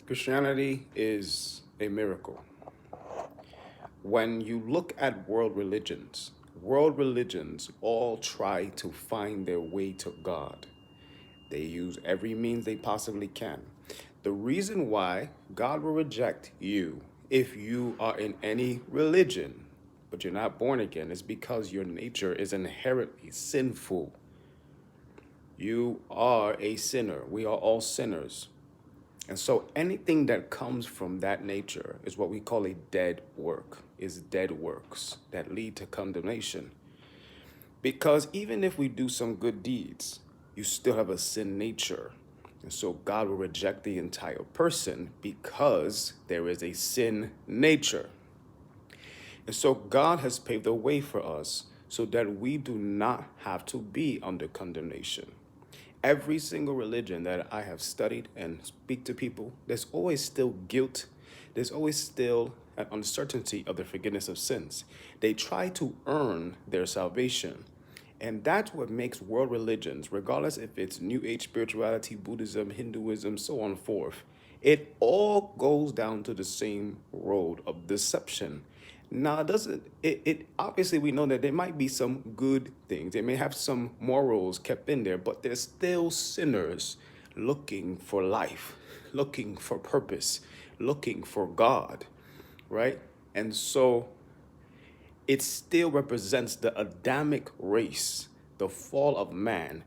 Christianity is a miracle. When you look at world religions all try to find their way to God. They use every means they possibly can. The reason why God will reject you if you are in any religion, but you're not born again, is because your nature is inherently sinful. You are a sinner. We are all sinners. And so anything that comes from that nature is what we call a dead work, is dead works that lead to condemnation. Because even if we do some good deeds, you still have a sin nature. And so God will reject the entire person because there is a sin nature. And so God has paved the way for us so that we do not have to be under condemnation. Every single religion that I have studied and speak to people, there's always still guilt. There's always still an uncertainty of the forgiveness of sins. They try to earn their salvation. And that's what makes world religions, regardless if it's New Age spirituality, Buddhism, Hinduism, so on and forth, it all goes down to the same road of deception. Now, it doesn't it obviously we know that there might be some good things. They may have some morals kept in there, but there's still sinners looking for life, looking for purpose, looking for God, right? And so it still represents the Adamic race, the fall of man,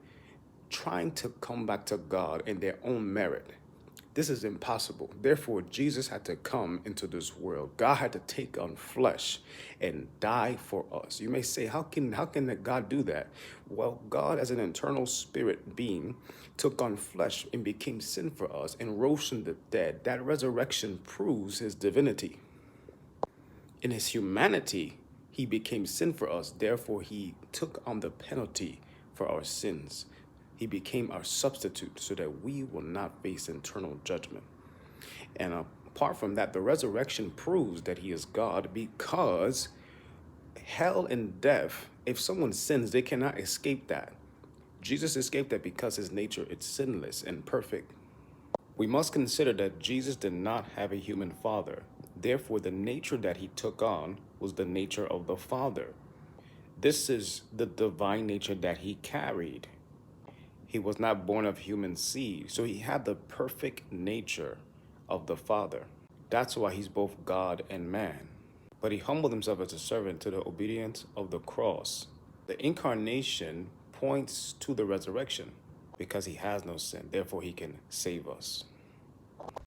trying to come back to God in their own merit. This is impossible. Therefore, Jesus had to come into this world. God had to take on flesh and die for us. You may say, how can God do that? Well, God, as an eternal spirit being, took on flesh and became sin for us and rose from the dead. That resurrection proves his divinity. In his humanity, he became sin for us. Therefore, he took on the penalty for our sins. He became our substitute so that we will not face eternal judgment. And apart from that, the resurrection proves that he is God because hell and death, if someone sins, they cannot escape that. Jesus escaped that because his nature is sinless and perfect. We must consider that Jesus did not have a human father. Therefore, the nature that he took on was the nature of the Father. This is the divine nature that he carried. He was not born of human seed, so he had the perfect nature of the Father. That's why he's both God and man. But he humbled himself as a servant to the obedience of the cross. The incarnation points to the resurrection because he has no sin. Therefore, he can save us.